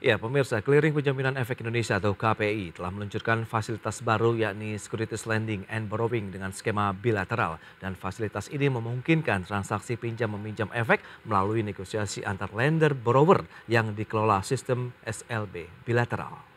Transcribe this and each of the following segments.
Ya, pemirsa, Clearing Penjaminan Efek Indonesia atau KPI telah meluncurkan fasilitas baru yakni Securities Lending and Borrowing dengan skema bilateral. Dan fasilitas ini memungkinkan transaksi pinjam-meminjam efek melalui negosiasi antar lender-borrower yang dikelola sistem SLB bilateral.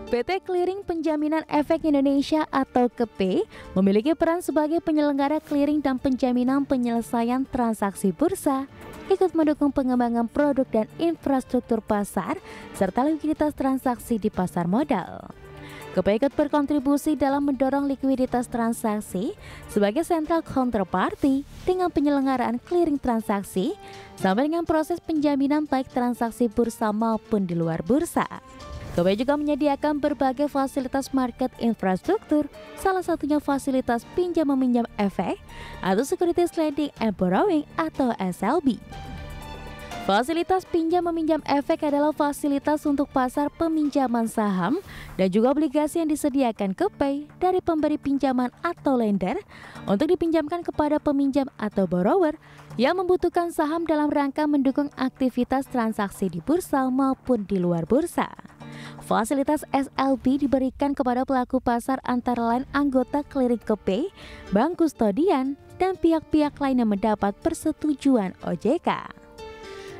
PT Clearing Penjaminan Efek Indonesia atau KEPI memiliki peran sebagai penyelenggara clearing dan penjaminan penyelesaian transaksi bursa, ikut mendukung pengembangan produk dan infrastruktur pasar, serta likuiditas transaksi di pasar modal. KEPI ikut berkontribusi dalam mendorong likuiditas transaksi sebagai central counterparty dengan penyelenggaraan clearing transaksi sampai dengan proses penjaminan baik transaksi bursa maupun di luar bursa. KEPI juga menyediakan berbagai fasilitas market infrastruktur, salah satunya fasilitas pinjam-meminjam efek atau Securities Lending and Borrowing atau SLB. Fasilitas pinjam-meminjam efek adalah fasilitas untuk pasar peminjaman saham dan juga obligasi yang disediakan KEPI dari pemberi pinjaman atau lender untuk dipinjamkan kepada peminjam atau borrower yang membutuhkan saham dalam rangka mendukung aktivitas transaksi di bursa maupun di luar bursa. Fasilitas SLB diberikan kepada pelaku pasar antara lain anggota clearing KEPI, bank kustodian, dan pihak-pihak lain yang mendapat persetujuan OJK.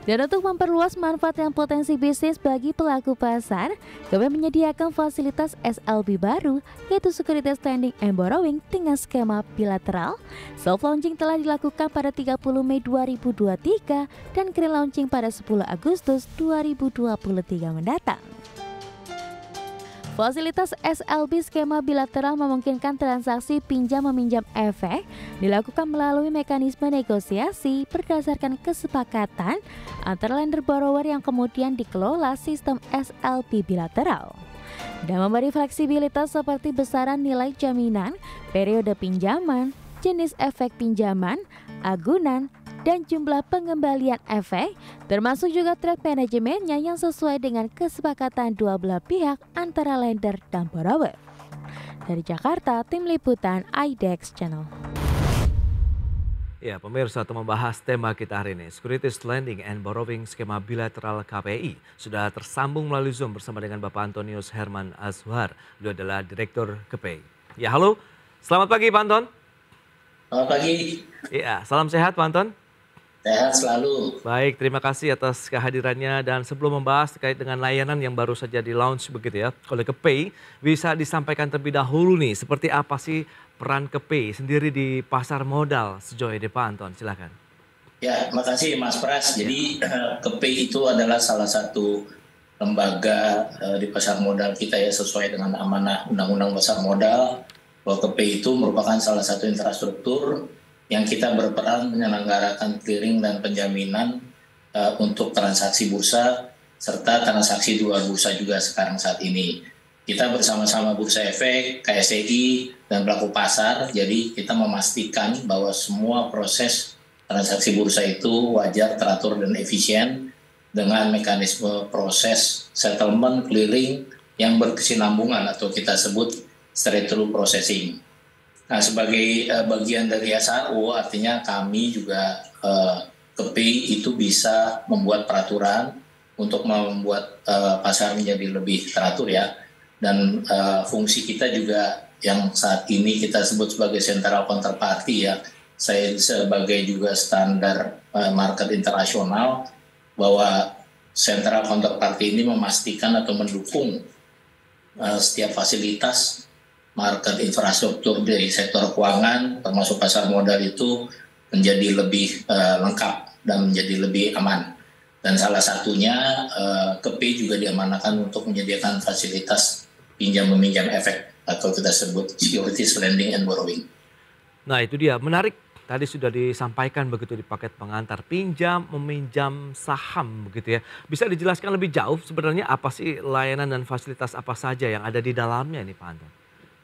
Dan untuk memperluas manfaat dan potensi bisnis bagi pelaku pasar, KEPI menyediakan fasilitas SLB baru, yaitu Securities Lending and Borrowing dengan skema bilateral. Soft launching telah dilakukan pada 30 Mei 2023 dan grand launching pada 10 Agustus 2023 mendatang. Fasilitas SLB skema bilateral memungkinkan transaksi pinjam-meminjam efek dilakukan melalui mekanisme negosiasi berdasarkan kesepakatan antara lender borrower yang kemudian dikelola sistem SLB bilateral. Dan memberi fleksibilitas seperti besaran nilai jaminan, periode pinjaman, jenis efek pinjaman, agunan, dan jumlah pengembalian efek, termasuk juga trade manajemennya yang sesuai dengan kesepakatan dua belah pihak antara lender dan borrower. Dari Jakarta, Tim Liputan IDEX Channel. Ya, pemirsa, untuk membahas tema kita hari ini, Securities Lending and Borrowing skema bilateral KPI, sudah tersambung melalui Zoom bersama dengan Bapak Antonius Herman Azwar. Beliau adalah Direktur KPI. Ya, halo. Selamat pagi, Pak Anton. Selamat pagi. Ya, salam sehat, Pak Anton. Sehat selalu. Baik, terima kasih atas kehadirannya. Dan sebelum membahas terkait dengan layanan yang baru saja di-launch begitu ya oleh KEPI, bisa disampaikan terlebih dahulu nih, seperti apa sih peran KEPI sendiri di pasar modal sejauh ini, Pak Anton? Silakan. Ya, makasih Mas Pras. Jadi KEPI itu adalah salah satu lembaga di pasar modal kita ya, sesuai dengan amanah Undang-Undang Pasar Modal. Bahwa KEPI itu merupakan salah satu infrastruktur yang kita berperan menyelenggarakan clearing dan penjaminan untuk transaksi bursa serta transaksi di luar bursa juga sekarang saat ini. Kita bersama-sama Bursa Efek, KSEI, dan pelaku pasar, jadi kita memastikan bahwa semua proses transaksi bursa itu wajar, teratur, dan efisien dengan mekanisme proses settlement clearing yang berkesinambungan atau kita sebut straight-through processing. Nah, sebagai bagian dari SRO, artinya kami juga KEPI itu bisa membuat peraturan untuk membuat pasar menjadi lebih teratur ya. Dan fungsi kita juga yang saat ini kita sebut sebagai central counterparty ya. Saya sebagai juga standar market internasional bahwa central counterparty ini memastikan atau mendukung setiap fasilitas market infrastruktur dari sektor keuangan termasuk pasar modal itu menjadi lebih lengkap dan menjadi lebih aman. Dan salah satunya KEPI juga diamanahkan untuk menyediakan fasilitas pinjam-meminjam efek atau kita sebut Securities Lending and Borrowing. Nah, itu dia, menarik. Tadi sudah disampaikan begitu di paket pengantar, pinjam meminjam saham begitu ya. Bisa dijelaskan lebih jauh sebenarnya apa sih layanan dan fasilitas apa saja yang ada di dalamnya nih, Pak Anton?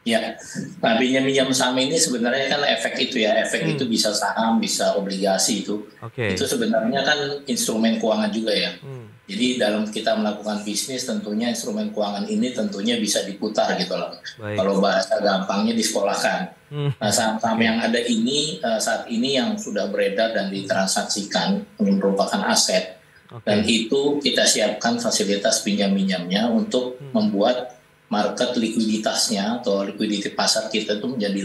Ya, nah pinjam saham ini sebenarnya kan efek itu ya, efek itu bisa saham, bisa obligasi itu. Itu sebenarnya kan instrumen keuangan juga ya. Jadi dalam kita melakukan bisnis tentunya instrumen keuangan ini tentunya bisa diputar gitu loh. Baik. Kalau bahasa gampangnya disekolahkan. Nah saham-saham yang ada ini saat ini yang sudah beredar dan ditransaksikan merupakan aset. Dan itu kita siapkan fasilitas pinjam-minjamnya untuk membuat market likuiditasnya atau likuiditi pasar kita itu menjadi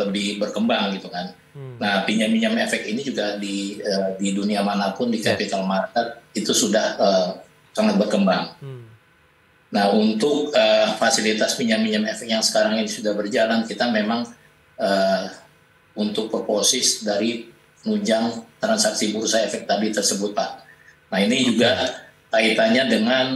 lebih berkembang gitu kan. Nah, pinjam-minjam efek ini juga di dunia manapun di capital market itu sudah sangat berkembang. Nah, untuk fasilitas pinjam-minjam efek yang sekarang ini sudah berjalan, kita memang untuk purposes dari menunjang transaksi bursa efek tadi tersebut, Pak. Nah, ini juga kaitannya dengan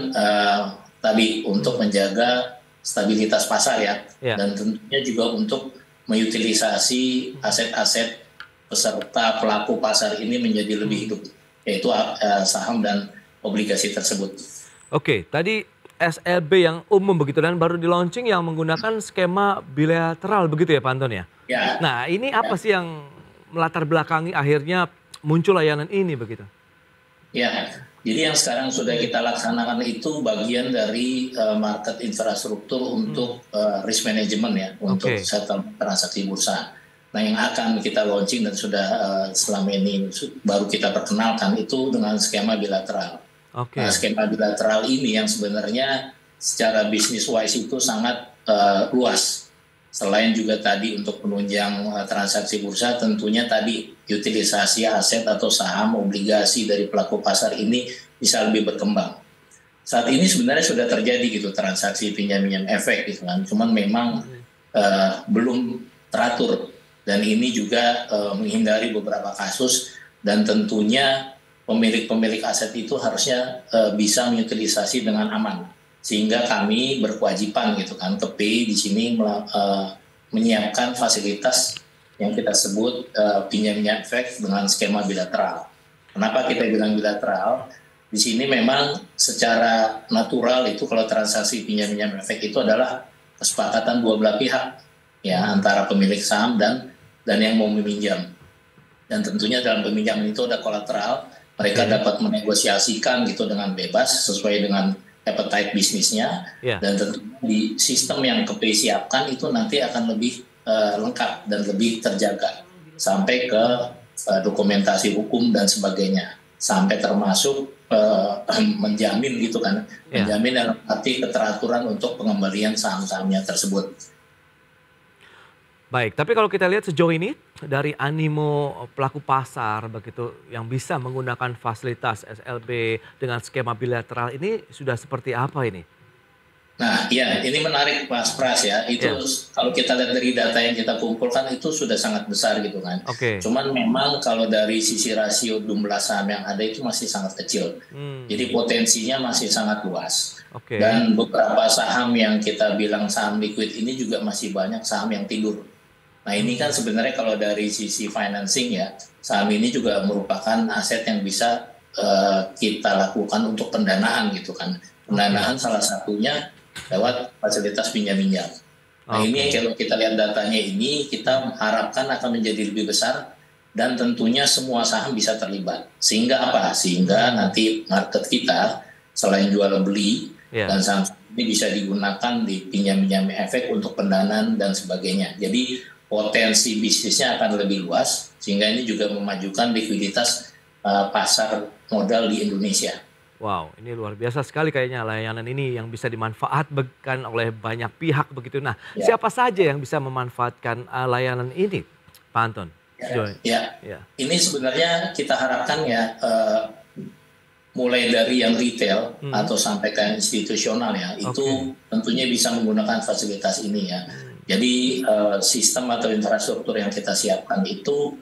tadi untuk menjaga stabilitas pasar ya, dan tentunya juga untuk mengutilisasi aset-aset peserta pelaku pasar ini menjadi lebih hidup, yaitu saham dan obligasi tersebut. Oke, tadi SLB yang umum begitu dan baru di launching yang menggunakan skema bilateral begitu ya Pak Anton ya? Ya. Nah, ini apa sih yang melatar belakangi akhirnya muncul layanan ini begitu? Ya, jadi yang sekarang sudah kita laksanakan itu bagian dari market infrastruktur untuk risk management ya, untuk settlement transaksi bursa. Nah, yang akan kita launching dan sudah selama ini baru kita perkenalkan itu dengan skema bilateral. Nah, skema bilateral ini yang sebenarnya secara business wise itu sangat luas. Selain juga tadi untuk penunjang transaksi bursa, tentunya tadi utilisasi aset atau saham obligasi dari pelaku pasar ini bisa lebih berkembang. Saat ini sebenarnya sudah terjadi gitu transaksi pinjam-minjam efek gitu kan, cuman memang belum teratur dan ini juga menghindari beberapa kasus dan tentunya pemilik-pemilik aset itu harusnya bisa mengutilisasi dengan aman. Sehingga kami berkewajiban gitu kan, KPI di sini menyiapkan fasilitas yang kita sebut pinjam-minjam efek dengan skema bilateral. Kenapa kita bilang bilateral? Di sini memang secara natural itu kalau transaksi pinjam-minjam efek itu adalah kesepakatan dua belah pihak ya, antara pemilik saham dan yang mau meminjam. Dan tentunya dalam peminjaman itu ada kolateral, mereka dapat menegosiasikan gitu dengan bebas sesuai dengan appetite bisnisnya, dan tentunya di sistem yang KPI siapkan itu nanti akan lebih lengkap dan lebih terjaga sampai ke dokumentasi hukum dan sebagainya, sampai termasuk menjamin gitu kan, menjamin dalam arti keteraturan untuk pengembalian saham-sahamnya tersebut. Baik, tapi kalau kita lihat sejauh ini dari animo pelaku pasar begitu yang bisa menggunakan fasilitas SLB dengan skema bilateral ini sudah seperti apa ini? Nah, ya ini menarik Mas Pras ya. Itu kalau kita lihat dari data yang kita kumpulkan itu sudah sangat besar gitu kan. Cuman memang kalau dari sisi rasio jumlah saham yang ada itu masih sangat kecil. Jadi potensinya masih sangat luas. Dan beberapa saham yang kita bilang saham liquid ini juga masih banyak saham yang tidur. Nah, ini kan sebenarnya kalau dari sisi financing ya, saham ini juga merupakan aset yang bisa kita lakukan untuk pendanaan gitu kan. Pendanaan salah satunya lewat fasilitas pinjam-minjam. Nah, ini kalau kita lihat datanya ini, kita harapkan akan menjadi lebih besar dan tentunya semua saham bisa terlibat. Sehingga apa? Sehingga nanti market kita selain jual beli dan saham ini bisa digunakan di pinjam-minjam efek untuk pendanaan dan sebagainya. Jadi potensi bisnisnya akan lebih luas, sehingga ini juga memajukan likuiditas pasar modal di Indonesia. Wow, ini luar biasa sekali kayaknya layanan ini yang bisa dimanfaatkan oleh banyak pihak begitu. Nah, siapa saja yang bisa memanfaatkan layanan ini, Pak Anton? Ini sebenarnya kita harapkan ya, mulai dari yang retail atau sampai ke institusional ya, itu tentunya bisa menggunakan fasilitas ini ya. Jadi sistem atau infrastruktur yang kita siapkan itu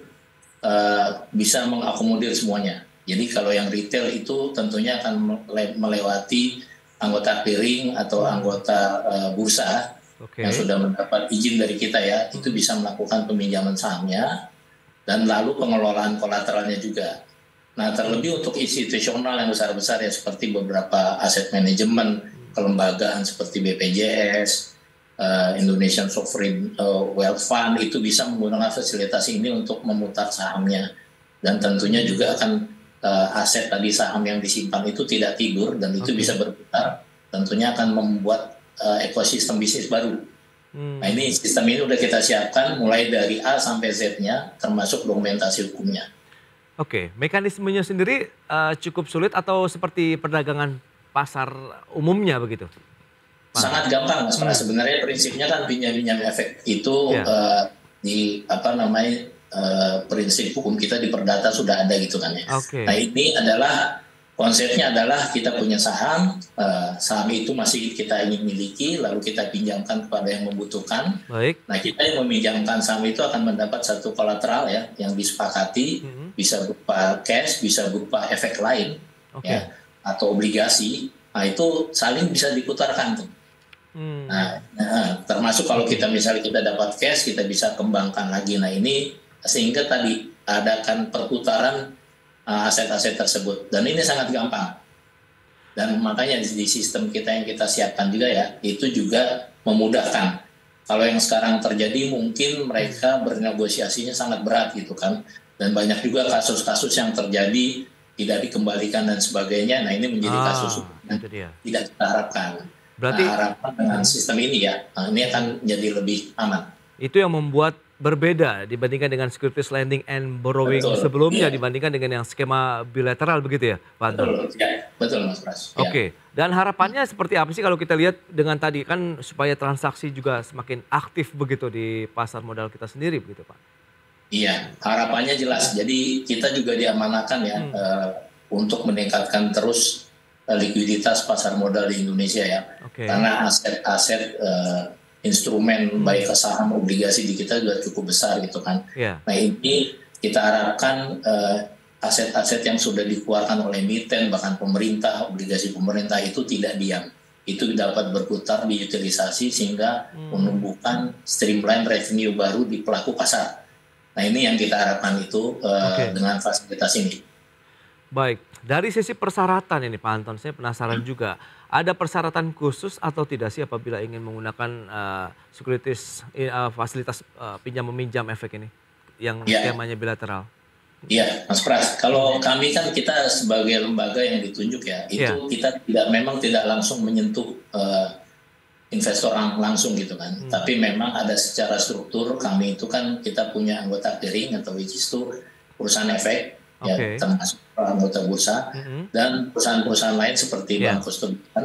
bisa mengakomodir semuanya. Jadi kalau yang retail itu tentunya akan melewati anggota clearing atau anggota bursa yang sudah mendapat izin dari kita ya, itu bisa melakukan peminjaman sahamnya dan lalu pengelolaan kolateralnya juga. Nah, terlebih untuk institusional yang besar-besar ya, seperti beberapa aset manajemen, kelembagaan seperti BPJS, Indonesian Sovereign Wealth Fund, itu bisa menggunakan fasilitas ini untuk memutar sahamnya. Dan tentunya juga akan aset tadi saham yang disimpan itu tidak tidur dan itu bisa berputar, tentunya akan membuat ekosistem bisnis baru. Nah, ini sistem ini udah kita siapkan mulai dari A sampai Z-nya, termasuk dokumentasi hukumnya. Oke, mekanismenya sendiri cukup sulit atau seperti perdagangan pasar umumnya begitu, Panto? Sangat gampang, Mas Pras. Hmm, Sebenarnya prinsipnya kan pinjam-pinjam efek itu ya, di apa namanya prinsip hukum kita di perdata sudah ada gitu kan ya. Nah oke, ini adalah konsepnya adalah kita punya saham, saham itu masih kita ingin miliki, lalu kita pinjamkan kepada yang membutuhkan. baik. Nah kita yang meminjamkan saham itu akan mendapat satu kolateral ya yang disepakati, Mhm, bisa berupa cash, bisa berupa efek lain oke. ya atau obligasi. Nah itu saling bisa diputarkan tuh. Hmm, Nah, termasuk kalau kita misalnya kita dapat cash, kita bisa kembangkan lagi. Nah ini sehingga tadi adakan perputaran aset-aset tersebut. Dan ini sangat gampang. Dan makanya di sistem kita yang kita siapkan juga ya, itu juga memudahkan. Kalau yang sekarang terjadi mungkin mereka bernegosiasinya sangat berat gitu kan. Dan banyak juga kasus-kasus yang terjadi tidak dikembalikan dan sebagainya. Nah ini menjadi kasus yang itu dia. tidak kita harapkan. Nah, Berarti harapan dengan sistem ini ya, ini akan menjadi lebih aman. itu yang membuat berbeda dibandingkan dengan securities lending and borrowing Betul, sebelumnya iya, dibandingkan dengan yang skema bilateral begitu ya, Pak Anton? betul, ya, betul Mas Pras. Ya, Oke, dan harapannya seperti apa sih kalau kita lihat dengan tadi kan supaya transaksi juga semakin aktif begitu di pasar modal kita sendiri begitu, Pak? iya, harapannya jelas. Jadi kita juga diamanahkan ya Hmm, untuk meningkatkan terus likuiditas pasar modal di Indonesia ya. oke. Karena aset-aset instrumen Hmm, baik saham obligasi di kita juga cukup besar gitu kan. ya, Nah ini kita harapkan aset-aset yang sudah dikeluarkan oleh emiten bahkan pemerintah, obligasi pemerintah itu tidak diam. Itu dapat berputar diutilisasi sehingga hmm, menumbuhkan streamline revenue baru di pelaku pasar. Nah ini yang kita harapkan itu oke. dengan fasilitas ini. Baik, dari sisi persyaratan ini Pak Anton, saya penasaran juga. Ada persyaratan khusus atau tidak sih apabila ingin menggunakan securities fasilitas pinjam meminjam efek ini yang Ya, skemanya bilateral? ya, Mas Pras. Kalau kami kan kita sebagai lembaga yang ditunjuk ya, itu Iya. kita memang tidak langsung menyentuh investor langsung gitu kan. Hmm, Tapi memang ada secara struktur kami itu kan kita punya anggota clearing atau which is itu perusahaan efek ya oke. termasuk anggota bursa Mhm, dan perusahaan-perusahaan lain seperti iya, bank kustodian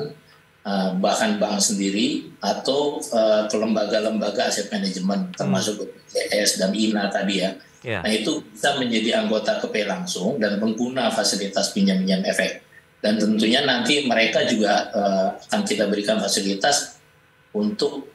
bahkan bank sendiri atau ke lembaga-lembaga aset manajemen hmm, termasuk BPJS dan INA tadi ya. iya. Nah itu bisa menjadi anggota KP langsung dan pengguna fasilitas pinjam-pinjam efek. Dan tentunya nanti mereka juga akan kita berikan fasilitas untuk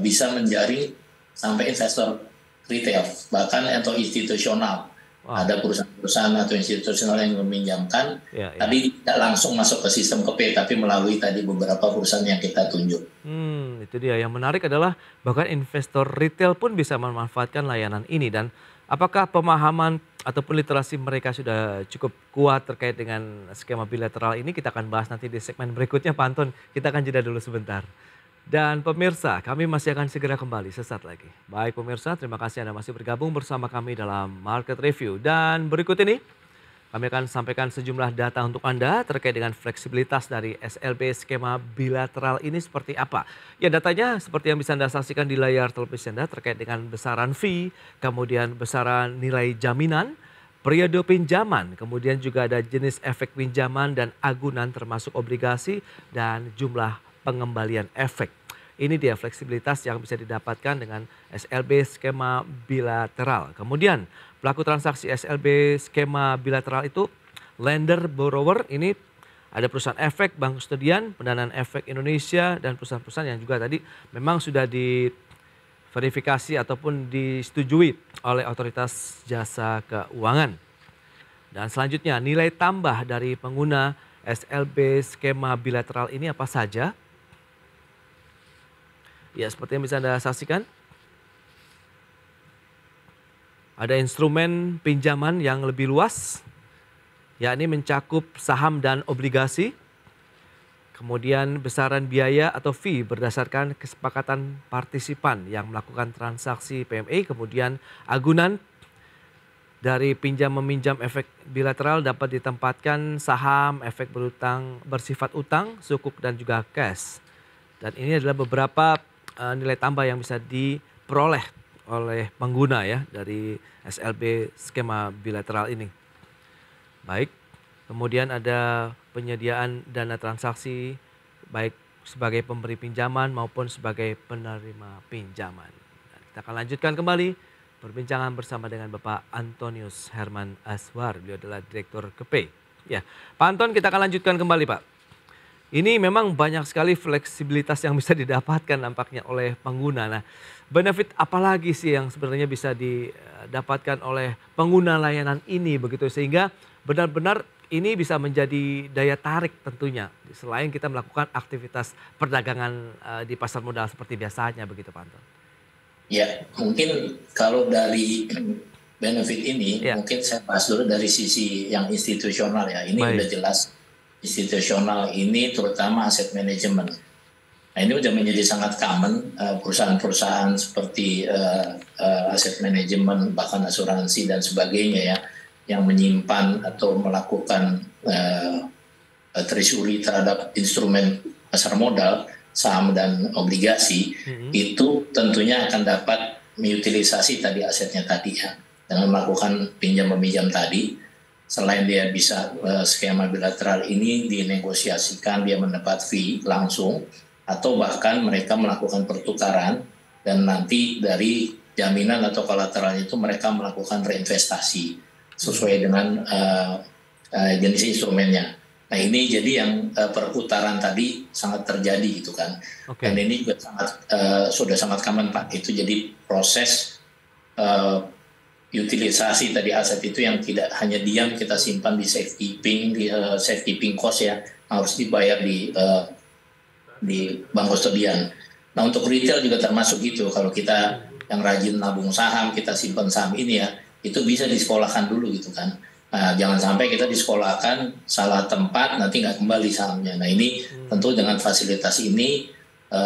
bisa menjaring sampai investor retail bahkan atau institusional. Wow, Ada perusahaan-perusahaan atau institusional yang meminjamkan iya, iya. tadi tidak langsung masuk ke sistem KP tapi melalui tadi beberapa perusahaan yang kita tunjuk. Itu dia yang menarik adalah bahkan investor retail pun bisa memanfaatkan layanan ini dan apakah pemahaman ataupun literasi mereka sudah cukup kuat terkait dengan skema bilateral ini kita akan bahas nanti di segmen berikutnya Pak Anton. Kita akan jeda dulu sebentar. Dan pemirsa, kami masih akan segera kembali sesaat lagi. Baik pemirsa, terima kasih Anda masih bergabung bersama kami dalam Market Review. Dan berikut ini kami akan sampaikan sejumlah data untuk Anda terkait dengan fleksibilitas dari SLB skema bilateral ini seperti apa. Ya datanya seperti yang bisa Anda saksikan di layar televisi Anda terkait dengan besaran fee, kemudian besaran nilai jaminan, periode pinjaman, kemudian juga ada jenis efek pinjaman dan agunan termasuk obligasi dan jumlah pengembalian efek. Ini dia fleksibilitas yang bisa didapatkan dengan SLB skema bilateral. Kemudian pelaku transaksi SLB skema bilateral itu lender borrower ini ada perusahaan efek, bank kustodian, pendanaan efek Indonesia dan perusahaan-perusahaan yang juga tadi memang sudah diverifikasi ataupun disetujui oleh otoritas jasa keuangan. Dan selanjutnya nilai tambah dari pengguna SLB skema bilateral ini apa saja? Ya seperti yang bisa Anda saksikan, ada instrumen pinjaman yang lebih luas, yakni mencakup saham dan obligasi. Kemudian besaran biaya atau fee berdasarkan kesepakatan partisipan yang melakukan transaksi PMI. Kemudian agunan dari pinjam meminjam efek bilateral dapat ditempatkan saham, efek berutang, bersifat utang, sukuk dan juga cash. Dan ini adalah beberapa nilai tambah yang bisa diperoleh oleh pengguna ya dari SLB skema bilateral ini. Baik, kemudian ada penyediaan dana transaksi baik sebagai pemberi pinjaman maupun sebagai penerima pinjaman. Dan kita akan lanjutkan kembali perbincangan bersama dengan Bapak Antonius Herman Aswar. Beliau adalah Direktur KP. Ya, Pak Anton, kita akan lanjutkan kembali, Pak. Ini memang banyak sekali fleksibilitas yang bisa didapatkan nampaknya oleh pengguna. Nah, benefit apa lagi sih yang sebenarnya bisa didapatkan oleh pengguna layanan ini begitu sehingga benar-benar ini bisa menjadi daya tarik tentunya selain kita melakukan aktivitas perdagangan di pasar modal seperti biasanya begitu Pak Anton. Ya, mungkin kalau dari benefit ini mungkin saya bahas dulu dari sisi yang institusional ya. Ini udah jelas institusional ini terutama aset manajemen. Nah ini sudah menjadi sangat common perusahaan-perusahaan seperti aset manajemen bahkan asuransi dan sebagainya ya yang menyimpan atau melakukan treasury terhadap instrumen pasar modal saham dan obligasi itu tentunya akan dapat mengutilisasi tadi asetnya tadi ya dengan melakukan pinjam meminjam tadi. Selain dia bisa skema bilateral ini dinegosiasikan, dia mendapat fee langsung, atau bahkan mereka melakukan pertukaran dan nanti dari jaminan atau kolateral itu mereka melakukan reinvestasi sesuai dengan jenis instrumennya. Nah ini jadi yang perputaran tadi sangat terjadi gitu kan. Dan ini juga sudah sangat common Pak. Itu jadi proses utilisasi tadi aset itu yang tidak hanya diam kita simpan di safekeeping cost ya harus dibayar di bank kustodian. Nah untuk retail juga termasuk gitu. Kalau kita yang rajin nabung saham, kita simpan saham ini ya itu bisa disekolahkan dulu gitu kan. Nah, jangan sampai kita disekolahkan salah tempat nanti nggak kembali sahamnya. Nah ini tentu dengan fasilitas ini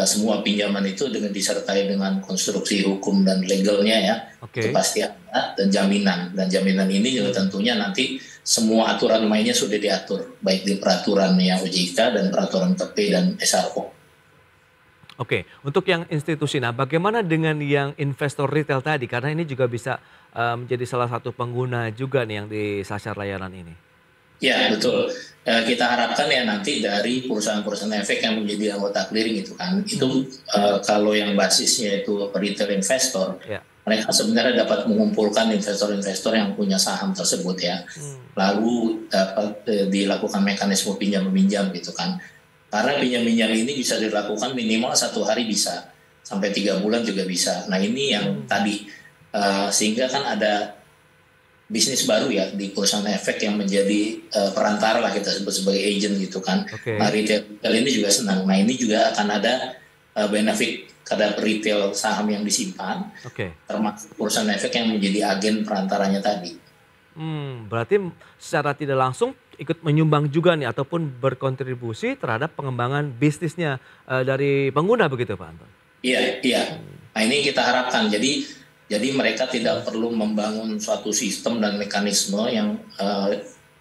semua pinjaman itu dengan disertai dengan konstruksi hukum dan legalnya ya itu pasti ada dan jaminan ini juga tentunya nanti semua aturan mainnya sudah diatur baik di peraturan yang OJK dan peraturan TP dan SRO. Oke, untuk yang institusi, nah bagaimana dengan yang investor retail tadi karena ini juga bisa menjadi salah satu pengguna juga nih yang disasar layanan ini. Ya betul, kita harapkan ya nanti dari perusahaan-perusahaan efek yang menjadi anggota clearing itu kan, itu kalau yang basisnya itu retail investor, mereka sebenarnya dapat mengumpulkan investor-investor yang punya saham tersebut ya, lalu dapat dilakukan mekanisme pinjam-meminjam gitu kan, karena pinjam-pinjam ini bisa dilakukan minimal 1 hari bisa, sampai 3 bulan juga bisa. Nah ini yang tadi, sehingga kan ada bisnis baru ya di perusahaan efek yang menjadi perantara lah kita sebut sebagai agent gitu kan. Nah retail ini juga senang. Nah ini juga akan ada benefit terhadap retail saham yang disimpan, termasuk perusahaan efek yang menjadi agen perantaranya tadi. Berarti secara tidak langsung ikut menyumbang juga nih ataupun berkontribusi terhadap pengembangan bisnisnya dari pengguna begitu Pak Anton? Iya. Nah ini kita harapkan jadi mereka tidak perlu membangun suatu sistem dan mekanisme yang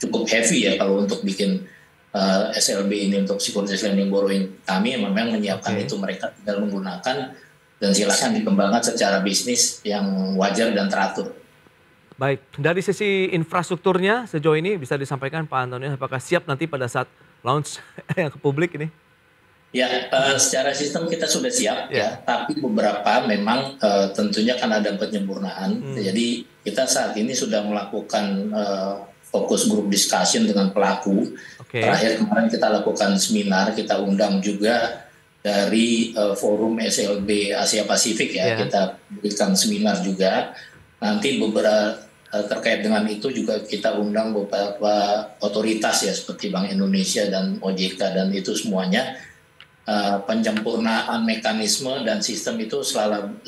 cukup heavy ya kalau untuk bikin SLB ini untuk securities lending borrowing. Kami memang menyiapkan itu, mereka tinggal menggunakan dan silakan dikembangkan secara bisnis yang wajar dan teratur. Baik, dari sisi infrastrukturnya sejauh ini bisa disampaikan Pak Antonius apakah siap nanti pada saat launch ke publik ini? Ya, secara sistem kita sudah siap ya, tapi beberapa memang tentunya kan ada penyempurnaan. Jadi kita saat ini sudah melakukan fokus group discussion dengan pelaku. Terakhir kemarin kita lakukan seminar, kita undang juga dari forum SLB Asia Pasifik ya, kita berikan seminar juga. Nanti beberapa terkait dengan itu juga kita undang beberapa otoritas ya seperti Bank Indonesia dan OJK dan itu semuanya. Penyempurnaan mekanisme dan sistem itu selalu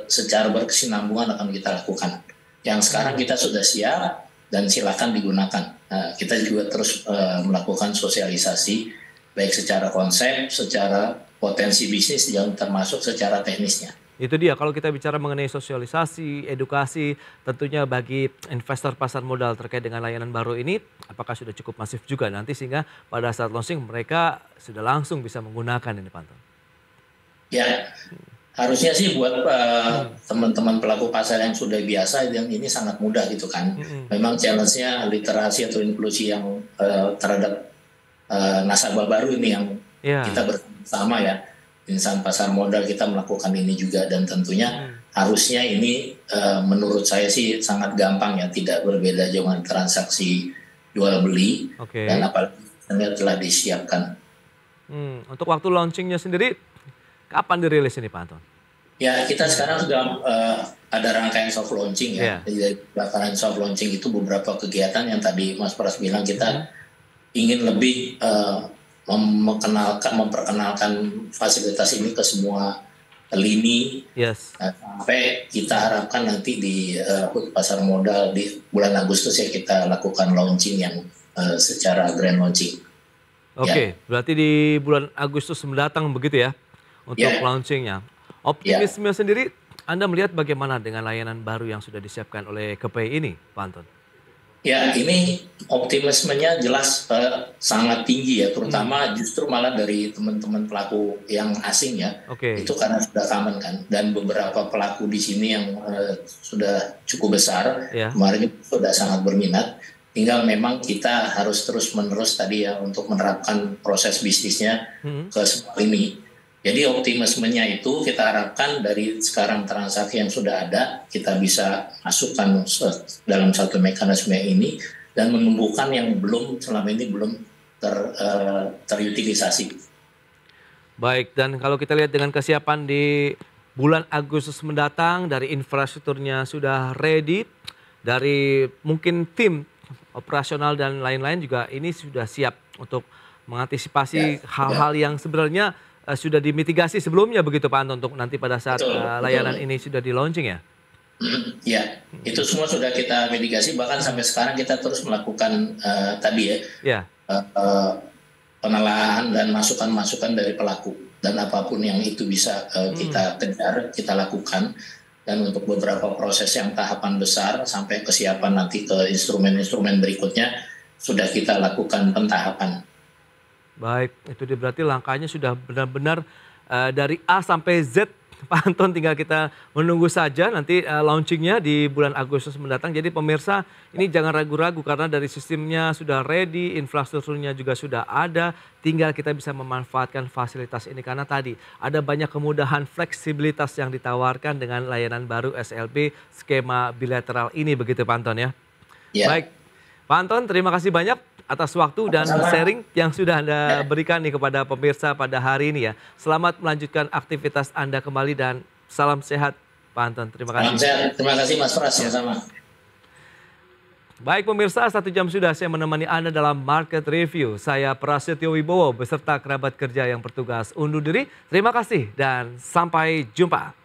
secara berkesinambungan akan kita lakukan. Yang sekarang kita sudah siap dan silakan digunakan. Kita juga terus melakukan sosialisasi baik secara konsep, secara potensi bisnis yang termasuk secara teknisnya. Itu dia kalau kita bicara mengenai sosialisasi, edukasi tentunya bagi investor pasar modal terkait dengan layanan baru ini apakah sudah cukup masif juga nanti sehingga pada saat launching mereka sudah langsung bisa menggunakan ini Pak Anton? Ya, Harusnya sih buat teman-teman pelaku pasar yang sudah biasa, yang ini sangat mudah gitu kan. Memang challenge-nya literasi atau inklusi yang terhadap nasabah baru ini yang kita bersama ya, insan pasar modal kita melakukan ini juga, dan tentunya harusnya ini menurut saya sih sangat gampang ya, tidak berbeda dengan transaksi jual beli dan apalagi telah disiapkan. Untuk waktu launchingnya sendiri, kapan dirilis ini Pak Anton? Ya, kita sekarang sudah ada rangkaian soft launching ya. Jadi bakalan soft launching itu beberapa kegiatan yang tadi Mas Pras bilang, kita ingin lebih memperkenalkan fasilitas ini ke semua lini. Sampai kita harapkan nanti di pasar modal di bulan Agustus ya kita lakukan launching yang secara grand launching. Berarti di bulan Agustus mendatang begitu ya untuk launchingnya. Optimisme sendiri, Anda melihat bagaimana dengan layanan baru yang sudah disiapkan oleh KPI ini, Pak Anton? Ya, ini optimismenya jelas sangat tinggi ya, terutama justru malah dari teman-teman pelaku yang asing ya. Itu karena sudah common kan, dan beberapa pelaku di sini yang sudah cukup besar, kemarin sudah sangat berminat. Tinggal memang kita harus terus-menerus tadi ya untuk menerapkan proses bisnisnya ke semua ini. Jadi optimismenya itu kita harapkan dari sekarang transaksi yang sudah ada, kita bisa masukkan dalam satu mekanisme ini dan menumbuhkan yang selama ini belum terutilisasi. Baik, dan kalau kita lihat dengan kesiapan di bulan Agustus mendatang, dari infrastrukturnya sudah ready, dari mungkin tim operasional dan lain-lain juga ini sudah siap untuk mengantisipasi hal-hal yang sebenarnya sudah dimitigasi sebelumnya begitu Pak Anton, untuk nanti pada saat layanan ini sudah di launching ya? Ya, itu semua sudah kita mitigasi, bahkan sampai sekarang kita terus melakukan tadi ya, penelaahan dan masukan-masukan dari pelaku, dan apapun yang itu bisa kita kejar, kita lakukan. Dan untuk beberapa proses yang tahapan besar sampai kesiapan nanti ke instrumen-instrumen berikutnya sudah kita lakukan pentahapan. Baik, itu berarti langkahnya sudah benar-benar dari A sampai Z, Pak Anton, tinggal kita menunggu saja nanti launchingnya di bulan Agustus mendatang. Jadi pemirsa, ini jangan ragu-ragu karena dari sistemnya sudah ready, infrastrukturnya juga sudah ada, tinggal kita bisa memanfaatkan fasilitas ini karena tadi ada banyak kemudahan, fleksibilitas yang ditawarkan dengan layanan baru SLB skema bilateral ini begitu Pak Anton ya? Baik, Pak Anton, terima kasih banyak atas waktu dan sharing yang sudah Anda berikan nih kepada pemirsa pada hari ini ya. Selamat melanjutkan aktivitas Anda kembali dan salam sehat Pak Anton. Terima kasih. Salam sehat. Terima kasih Mas Pras, sama-sama. Baik pemirsa, 1 jam sudah saya menemani Anda dalam Market Review. Saya Prasetyo Wibowo beserta kerabat kerja yang bertugas undur diri. Terima kasih dan sampai jumpa.